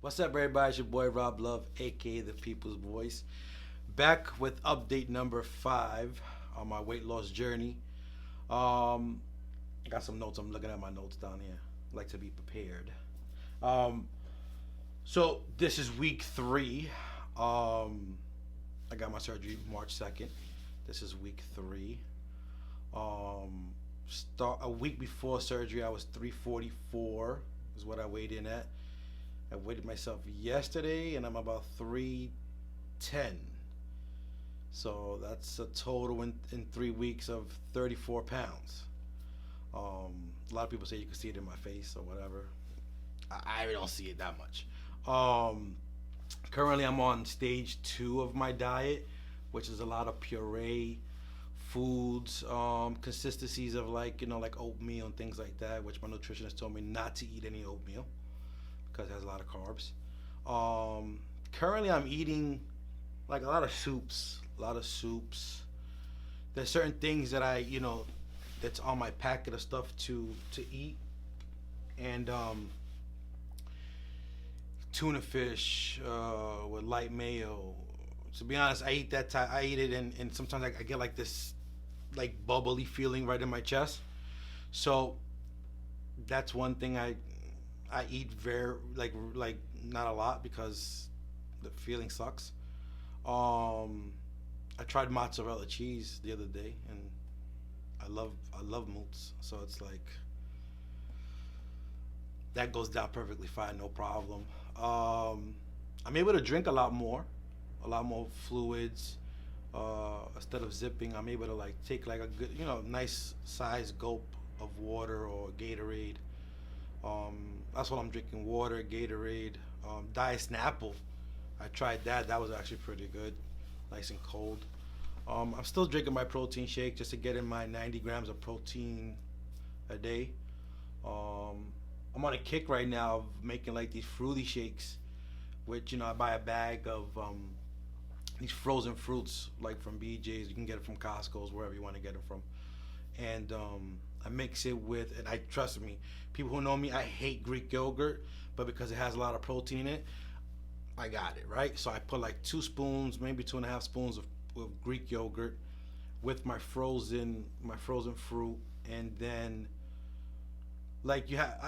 What's up, everybody? It's your boy Rob Love, aka the People's Voice, back with update number 5 on my weight loss journey. Um, I got some notes. I'm looking at my notes down here. I like to be prepared. Um, so this is week 3. I got my surgery March 2nd. This is week 3. Start a week before surgery, I was 344 is what I weighed in at. I weighed myself yesterday, and I'm about 310. So that's a total in 3 weeks of 34 pounds. A lot of people say you can see it in my face or whatever. I don't see it that much. Um, Currently, I'm on stage 2 of my diet, which is a lot of puree foods, consistencies of like oatmeal and things like that, which my nutritionist told me not to eat any oatmeal because it has a lot of carbs. Currently, I'm eating like a lot of soups, a lot of soups. There's certain things that that's on my packet of stuff to eat, and tuna fish with light mayo. To be honest, I eat that. I eat it, and sometimes I get like this, like bubbly feeling right in my chest. So that's one thing I eat very like not a lot because the feeling sucks. I tried mozzarella cheese the other day, and I love moots, so it's like that goes down perfectly fine, no problem. I'm able to drink a lot more fluids. Instead of zipping, I'm able to like take like a good, nice size gulp of water or Gatorade. That's what I'm drinking: water, Gatorade, Diet Snapple. I tried that. That was actually pretty good, nice and cold. I'm still drinking my protein shake just to get in my 90 grams of protein a day. Um, I'm on a kick right now of making like these fruity shakes, which I buy a bag of these frozen fruits like from BJ's. You can get it from Costco's, wherever you want to get it from, and I mix it with. And I trust me, people who know me, I hate Greek yogurt, but because it has a lot of protein in it, I got it right. So I put like 2 spoons, maybe 2.5 spoons of Greek yogurt with my frozen fruit, and then I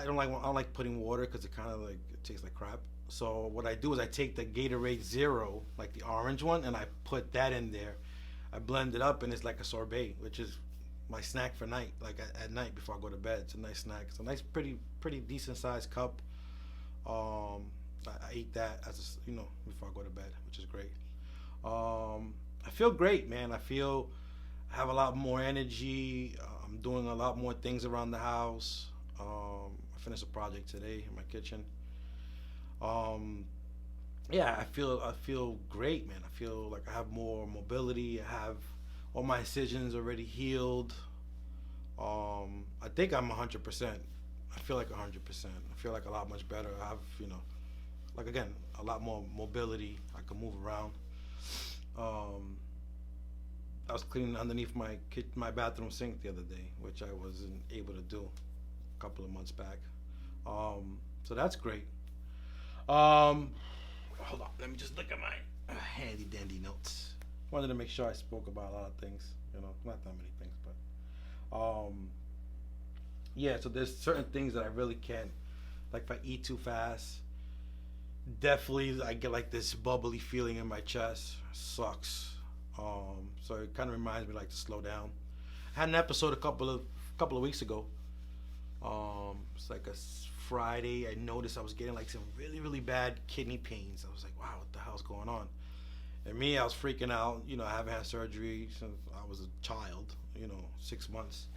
don't like putting water because it kind of like it tastes like crap. So what I do is I take the Gatorade Zero, like the orange one, and I put that in there. I blend it up, and it's like a sorbet, which is my snack for night, like at night before I go to bed. It's a nice snack. It's a nice, pretty decent sized cup. I eat that before I go to bed, which is great. I feel great, man. I have a lot more energy. I'm doing a lot more things around the house. I finished a project today in my kitchen. Um, yeah, I feel great, man. I feel like I have more mobility. I have all my incisions already healed. I think I'm 100%. I feel like 100%. I feel like a lot much better. I have, like again, a lot more mobility. I can move around. Um, I was cleaning underneath my bathroom sink the other day, which I wasn't able to do a couple of months back. So that's great. Um, Hold on, let me just look at my handy dandy notes. Wanted to make sure I spoke about a lot of things. Not that many things, but yeah. So there's certain things that I really can't. Like if I eat too fast, definitely I get like this bubbly feeling in my chest. Sucks. So it kind of reminds me like to slow down. I had an episode a couple of weeks ago. It's like Friday. I noticed I was getting like some really really bad kidney pains. I was like, wow, what the hell's going on? And me, I was freaking out. I haven't had surgery since I was a child. 6 months.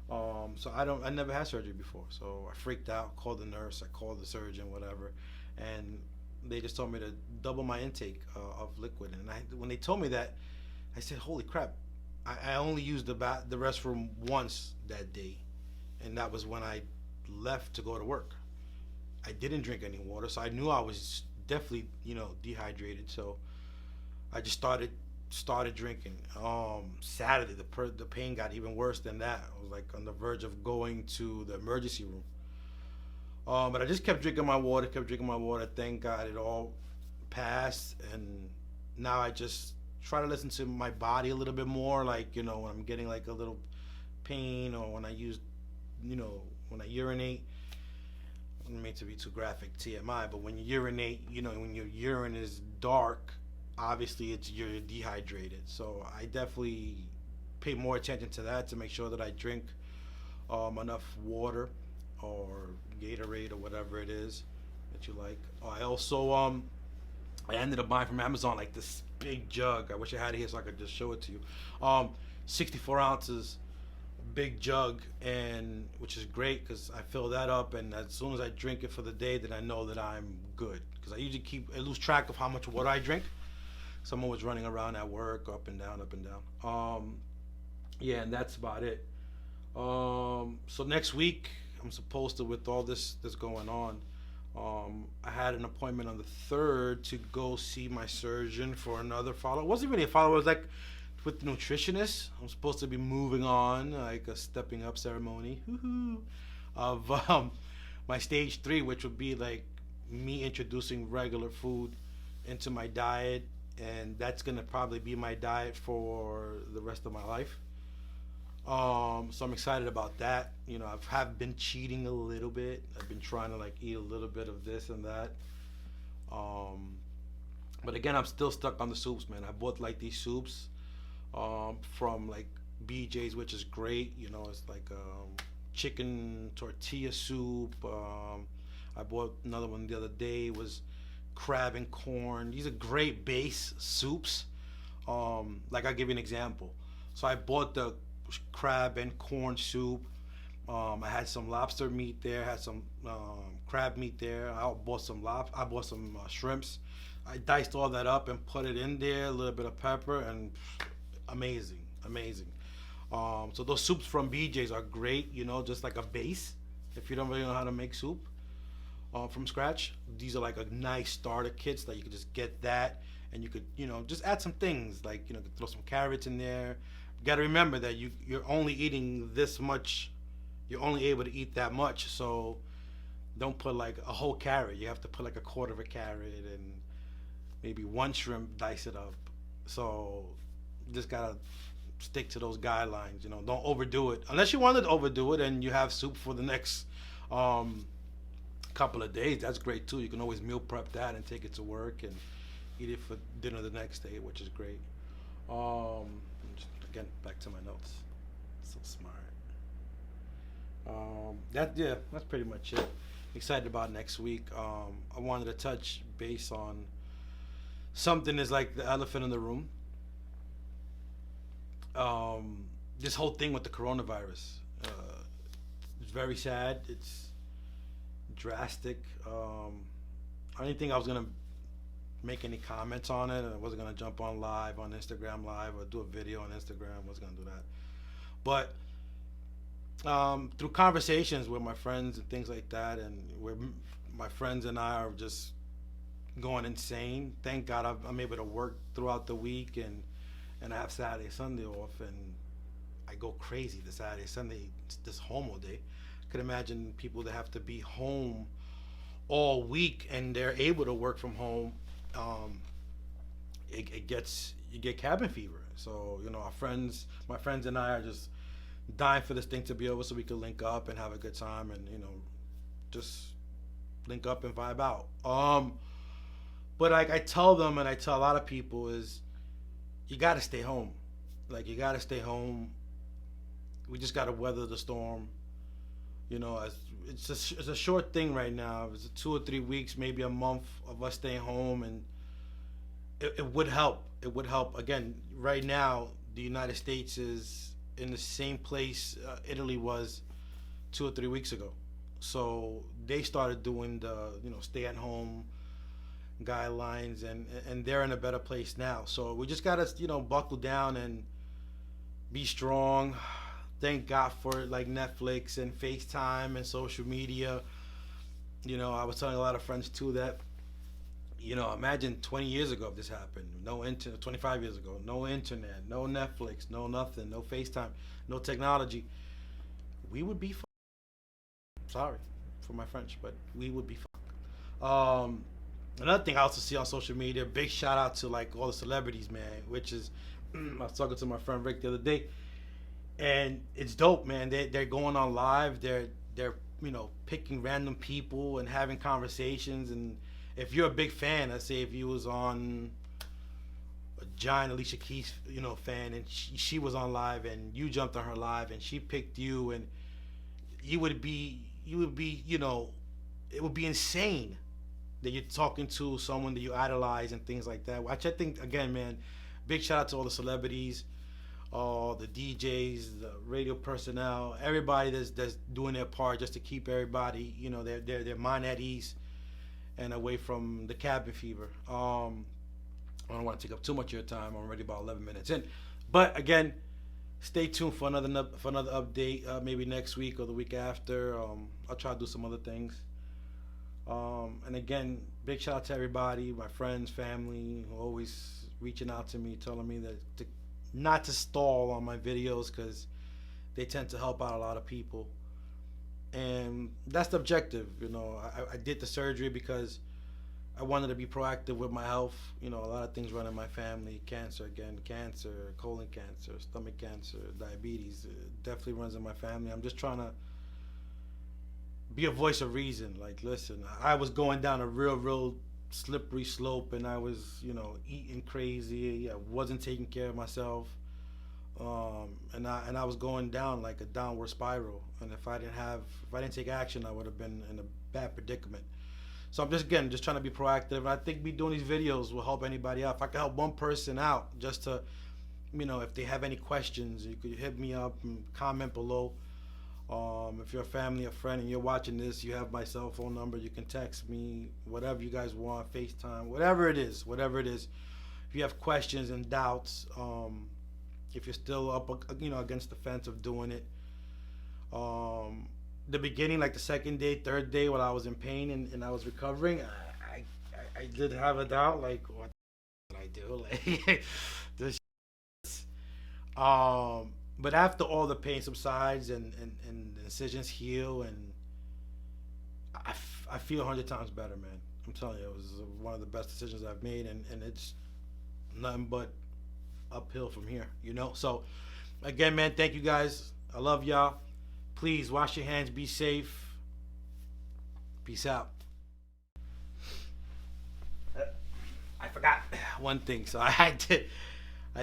So I never had surgery before. So I freaked out. Called the nurse. I called the surgeon, whatever, and they just told me to double my intake of liquid. And when they told me that, I said, holy crap! I only used the restroom once that day, and that was when I left to go to work. I didn't drink any water, so I knew I was definitely dehydrated. So I just started drinking. Saturday, the pain got even worse than that. I was like on the verge of going to the emergency room. But I just kept drinking my water, kept drinking my water. Thank God it all passed, and now I just try to listen to my body a little bit more. Like, when I'm getting like a little pain, or when I use, when I urinate. I don't mean to be too graphic, TMI, but when you urinate, when your urine is dark, obviously you're dehydrated. So I definitely pay more attention to that to make sure that I drink enough water or Gatorade or whatever it is that you like. I also I ended up buying from Amazon like this big jug. I wish I had it here so I could just show it to you. 64 ounces, big jug, and which is great because I fill that up, and as soon as I drink it for the day, then I know that I'm good. Because I lose track of how much water I drink. So I'm always running around at work, up and down, up and down. Yeah, and that's about it. So next week I'm supposed to, with all this going on, I had an appointment on the 3rd to go see my surgeon for another follow. It wasn't really a follow. It was like with the nutritionist. I'm supposed to be moving on, like a stepping up ceremony of my stage 3, which would be like me introducing regular food into my diet, and that's gonna probably be my diet for the rest of my life. So I'm excited about that. Have been cheating a little bit. I've been trying to like eat a little bit of this and that. But again, I'm still stuck on the soups, man. I bought like these soups from like BJ's, which is great. It's like chicken tortilla soup. I bought another one the other day. It was crab and corn. These are great base soups. Like I'll give you an example. So I bought the crab and corn soup. I had some lobster meat there. Had some crab meat there. I bought some shrimps. I diced all that up and put it in there. A little bit of pepper, and amazing, amazing. So those soups from BJ's are great. Just like a base. If you don't really know how to make soup from scratch, these are like a nice starter kits that you could just get that, and you could just add some things like throw some carrots in there. You got to remember that you're only eating this much. You're only able to eat that much, so don't put like a whole carrot. You have to put like a quarter of a carrot and maybe one shrimp, dice it up. So just gotta stick to those guidelines. Don't overdo it. Unless you wanted to overdo it and you have soup for the next couple of days, that's great too. You can always meal prep that and take it to work and eat it for dinner the next day, which is great. Again, back to my notes. So smart. That's pretty much it. Excited about next week. I wanted to touch base on something is like the elephant in the room. This whole thing with the coronavirus. It's very sad. It's drastic. I didn't think I was gonna make any comments on it. I wasn't gonna jump on live on Instagram live or do a video on Instagram. I wasn't gonna do that. But through conversations with my friends and things like that, and where my friends and I are just going insane. Thank God I'm able to work throughout the week, and I have Saturday, Sunday off, and I go crazy the Saturday, Sunday, this homo day. I could imagine people that have to be home all week and they're able to work from home. You get cabin fever. So my friends and I are just dying for this thing to be over so we could link up and have a good time and just link up and vibe out. But like I tell them, and I tell a lot of people, is you got to stay home. Like you got to stay home. We just got to weather the storm. It's a short thing right now. It's 2 or 3 weeks, maybe a month of us staying home, and it would help. It would help. Again, right now, the United States is in the same place Italy was 2 or 3 weeks ago. So they started doing the stay at home guidelines, and they're in a better place now. So we just gotta buckle down and be strong. Thank God for like Netflix and FaceTime and social media. I was telling a lot of friends too that imagine 20 years ago if this happened. No internet. 25 years ago, no internet, no Netflix, no nothing, no FaceTime, no technology. We would be sorry. for my French, but we would be fine. Another thing I also see on social media, big shout out to like all the celebrities, man. Which is, I was talking to my friend Rick the other day, and it's dope, man. They're going on live. They're picking random people and having conversations. And if you're a big fan, let's say if you was on a giant Alicia Keys fan, and she was on live, and you jumped on her live, and she picked you, and you would be it would be insane that you're talking to someone that you idolize and things like that. Which I think, again, man, big shout out to all the celebrities, all the DJs, the radio personnel, everybody that's doing their part just to keep everybody, their mind at ease and away from the cabin fever. I don't want to take up too much of your time. I'm already about 11 minutes in, but again, stay tuned for another update. Maybe next week or the week after. I'll try to do some other things. And again, big shout out to everybody, my friends, family, who always reaching out to me, telling me not to stall on my videos because they tend to help out a lot of people. And that's the objective. I did the surgery because I wanted to be proactive with my health. A lot of things run in my family: cancer, colon cancer, stomach cancer, diabetes. It definitely runs in my family. I'm just trying to be a voice of reason. Like, listen, I was going down a real slippery slope, and I was, eating crazy. I wasn't taking care of myself, and I was going down like a downward spiral. And if I didn't take action, I would have been in a bad predicament. So I'm just trying to be proactive. And I think me doing these videos will help anybody out. If I can help one person out, just to, if they have any questions, you could hit me up and comment below. If you're a family or friend and you're watching this, you have my cell phone number. You can text me, whatever you guys want, FaceTime, whatever it is. If you have questions and doubts, if you're still up, against the fence of doing it, the beginning, like the second day, third day, while I was in pain and I was recovering, I did have a doubt, like, what did I do? Like, this. But after all the pain subsides and the incisions heal, and I feel 100 times better, man. I'm telling you, it was one of the best decisions I've made, and it's nothing but uphill from here, So, again, man, thank you guys. I love y'all. Please wash your hands, be safe. Peace out. I forgot one thing, so I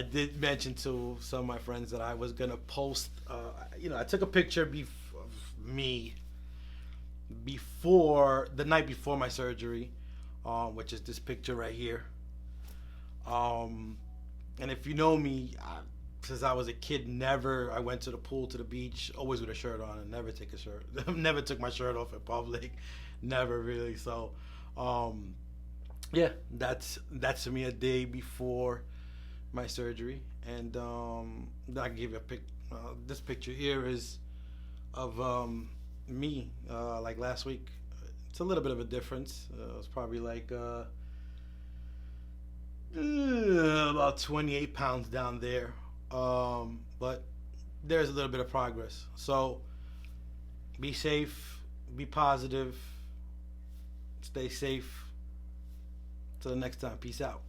did mention to some of my friends that I was gonna post. I took a picture of me the night before my surgery, which is this picture right here. And if you know me, since I was a kid, I went to the pool, to the beach, always with a shirt on, and never take a shirt. Never took my shirt off in public, never really. So, yeah, that's me a day before my surgery. And I can give you a pic. This picture here is of me, like last week. It's a little bit of a difference. It was probably like about 28 pounds down there. But there's a little bit of progress. So be safe, be positive, stay safe. Till the next time, peace out.